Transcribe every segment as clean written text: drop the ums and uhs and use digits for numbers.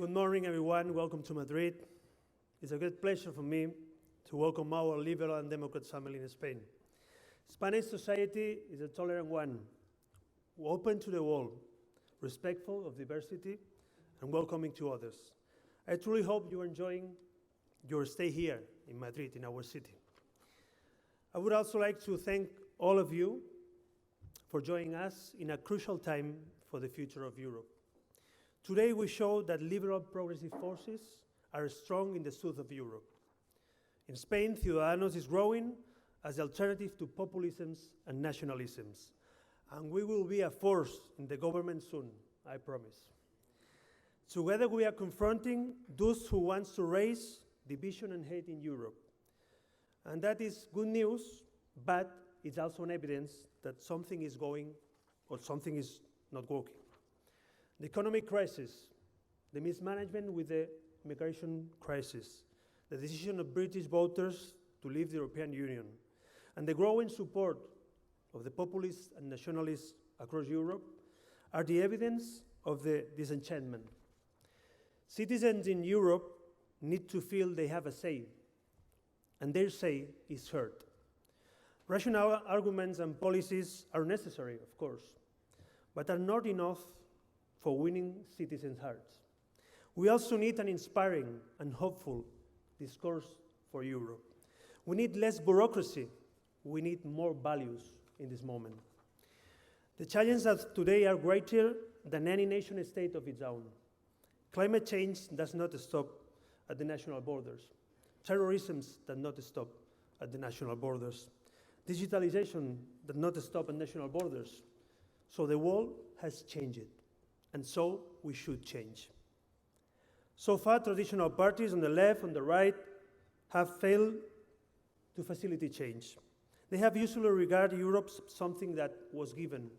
Good morning, everyone. Welcome to Madrid. It's a great pleasure for me to welcome our liberal and democrat family in Spain. Spanish society is a tolerant one, open to the world, respectful of diversity, and welcoming to others. I truly hope you're enjoying your stay here in Madrid, in our city. I would also like to thank all of you for joining us in a crucial time for the future of Europe. Today we show that liberal progressive forces are strong in the south of Europe. In Spain, Ciudadanos is growing as the alternative to populisms and nationalisms. And we will be a force in the government soon, I promise. Together we are confronting those who want to raise division and hate in Europe. And that is good news, but it's also an evidence that something is going or something is not working. The economic crisis, the mismanagement with the migration crisis, the decision of British voters to leave the European Union, and the growing support of the populists and nationalists across Europe are the evidence of the disenchantment. Citizens in Europe need to feel they have a say, and their say is heard. Rational arguments and policies are necessary, of course, but are not enough for winning citizens' hearts. We also need an inspiring and hopeful discourse for Europe. We need less bureaucracy. We need more values in this moment. The challenges of today are greater than any nation state of its own. Climate change does not stop at the national borders. Terrorism does not stop at the national borders. Digitalization does not stop at national borders. So the world has changed, and so we should change. So far, traditional parties on the left and the right have failed to facilitate change. They have usually regarded Europe as something that was given.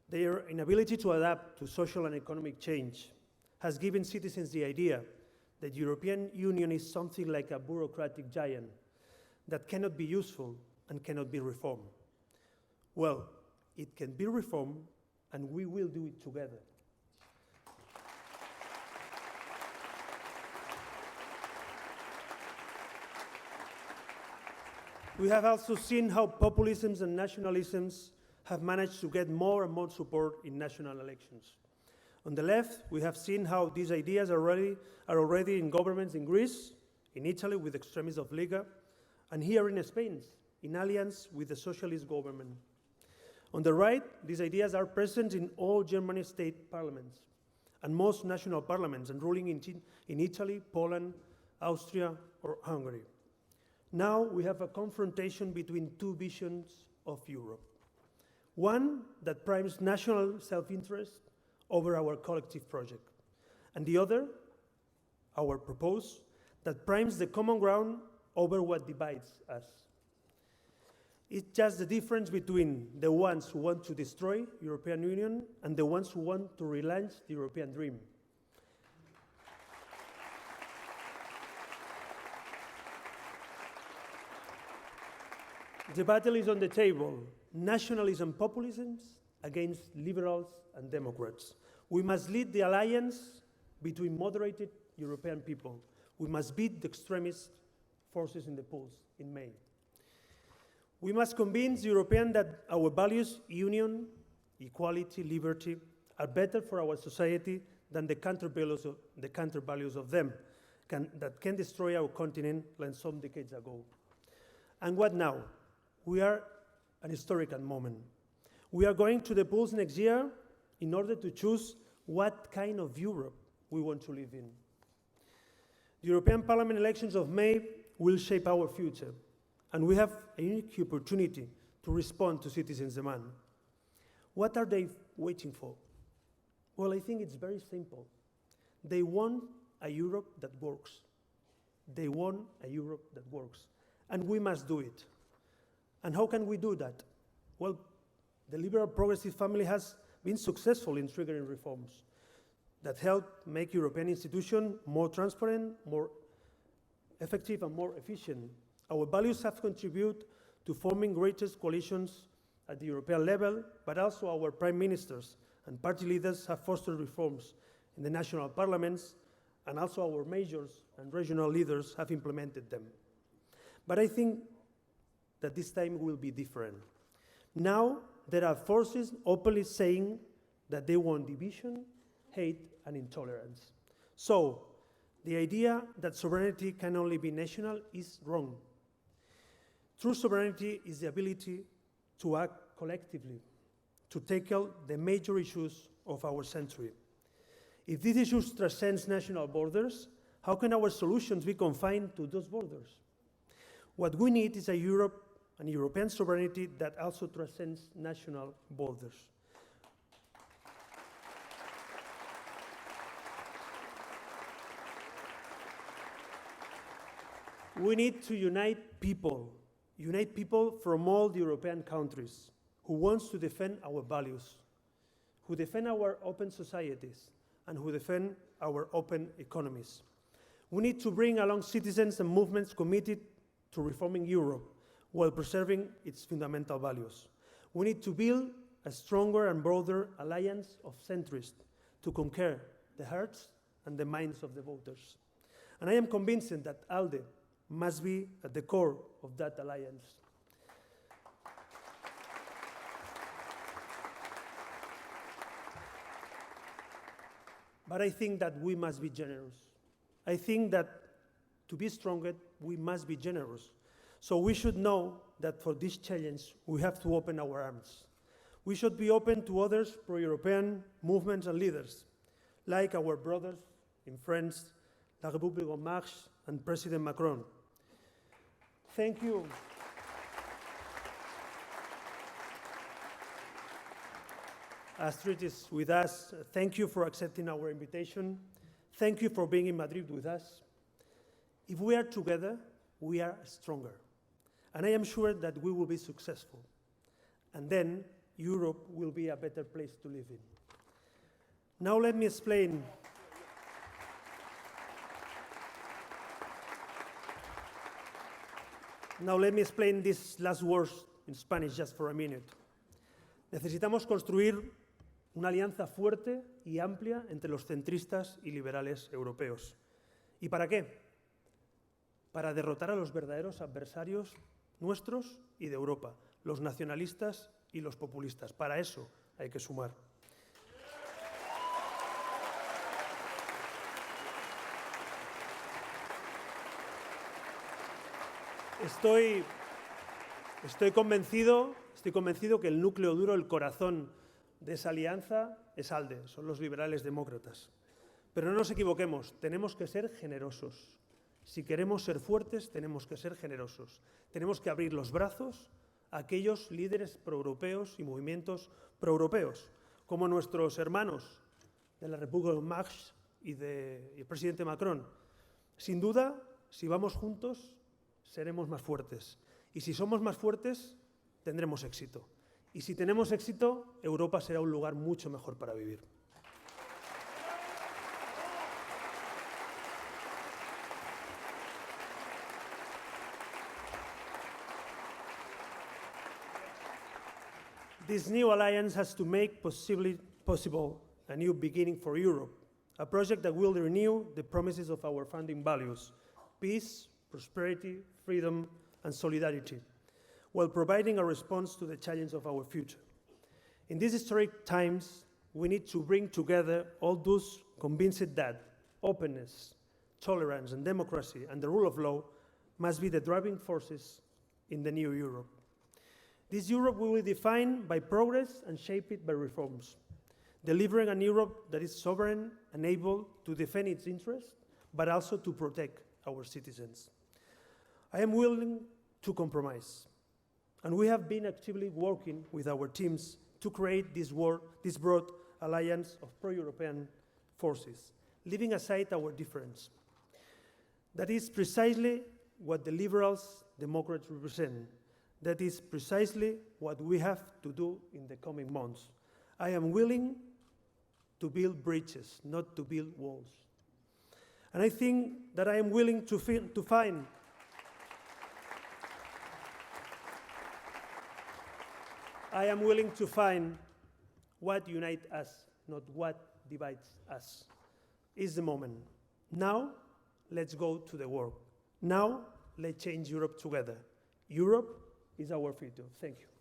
Their inability to adapt to social and economic change has given citizens the idea that the European Union is something like a bureaucratic giant that cannot be useful and cannot be reformed. Well, it can be reformed, and we will do it together. We have also seen how populisms and nationalisms have managed to get more and more support in national elections. On the left, we have seen how these ideas are already in governments in Greece, in Italy with extremists of Liga, and here in Spain, in alliance with the socialist government. On the right, these ideas are present in all German state parliaments and most national parliaments and ruling in Italy, Poland, Austria, or Hungary. Now we have a confrontation between two visions of Europe. One that primes national self-interest over our collective project, and the other, our proposal, that primes the common ground over what divides us. It's just the difference between the ones who want to destroy the European Union and the ones who want to relaunch the European dream. The battle is on the table. Nationalism and populism against liberals and democrats. We must lead the alliance between moderated European people. We must beat the extremist forces in the polls in May. We must convince Europeans that our values, union, equality, liberty, are better for our society than the counter-values of them that can destroy our continent like some decades ago. And what now? We are at an historical moment. We are going to the polls next year in order to choose what kind of Europe we want to live in. The European Parliament elections of May will shape our future, and we have a unique opportunity to respond to citizens' demand. What are they waiting for? Well, I think it's very simple. They want a Europe that works. They want a Europe that works, and we must do it. And how can we do that? Well, the liberal progressive family has been successful in triggering reforms that help make European institutions more transparent, more effective, and more efficient. Our values have contributed to forming greatest coalitions at the European level, but also our prime ministers and party leaders have fostered reforms in the national parliaments, and also our majors and regional leaders have implemented them. But I think that this time will be different. Now, there are forces openly saying that they want division, hate, and intolerance. So, the idea that sovereignty can only be national is wrong. True sovereignty is the ability to act collectively, to tackle the major issues of our century. If these issues transcend national borders, how can our solutions be confined to those borders? What we need is a Europe and European sovereignty that also transcends national borders. We need to unite people from all the European countries who want to defend our values, who defend our open societies, and who defend our open economies. We need to bring along citizens and movements committed to reforming Europe while preserving its fundamental values. We need to build a stronger and broader alliance of centrists to conquer the hearts and the minds of the voters. And I am convinced that ALDE must be at the core of that alliance. But I think that we must be generous. I think that to be stronger, we must be generous. So we should know that for this challenge, we have to open our arms. We should be open to others pro-European movements and leaders, like our brothers in France, La République en Marche, and President Macron. Thank you. Astrid is with us. Thank you for accepting our invitation. Thank you for being in Madrid with us. If we are together, we are stronger. And I am sure that we will be successful. And then Europe will be a better place to live in. Now let me explain. Now let me explain these last words in Spanish just for a minute. Necesitamos construir una alianza fuerte y amplia entre los centristas y liberales europeos. ¿Y para qué? Para derrotar a los verdaderos adversarios nuestros y de Europa, los nacionalistas y los populistas. Para eso hay que sumar. Estoy convencido que el núcleo duro, el corazón de esa alianza es ALDE, son los liberales demócratas. Pero no nos equivoquemos, tenemos que ser generosos. Si queremos ser fuertes, tenemos que ser generosos. Tenemos que abrir los brazos a aquellos líderes proeuropeos y movimientos proeuropeos, como nuestros hermanos de la República en Marche y del presidente Macron. Sin duda, si vamos juntos, seremos más fuertes. Y si somos más fuertes, tendremos éxito. Y si tenemos éxito, Europa será un lugar mucho mejor para vivir. This new alliance has to make possible a new beginning for Europe, a project that will renew the promises of our founding values: peace, prosperity, freedom, and solidarity, while providing a response to the challenge of our future. In these historic times, we need to bring together all those convinced that openness, tolerance, and democracy, and the rule of law must be the driving forces in the new Europe. This Europe will be defined by progress and shaped by reforms, delivering an Europe that is sovereign and able to defend its interests, but also to protect our citizens. I am willing to compromise, and we have been actively working with our teams to create this broad alliance of pro-European forces, leaving aside our difference. That is precisely what the liberals, Democrats represent. That is precisely what we have to do in the coming months. I am willing to build bridges, not to build walls. And I think that I am willing to find what unites us, not what divides us. is the moment. Now, let's go to the work. Now, let's change Europe together. Europe is our future. Thank you.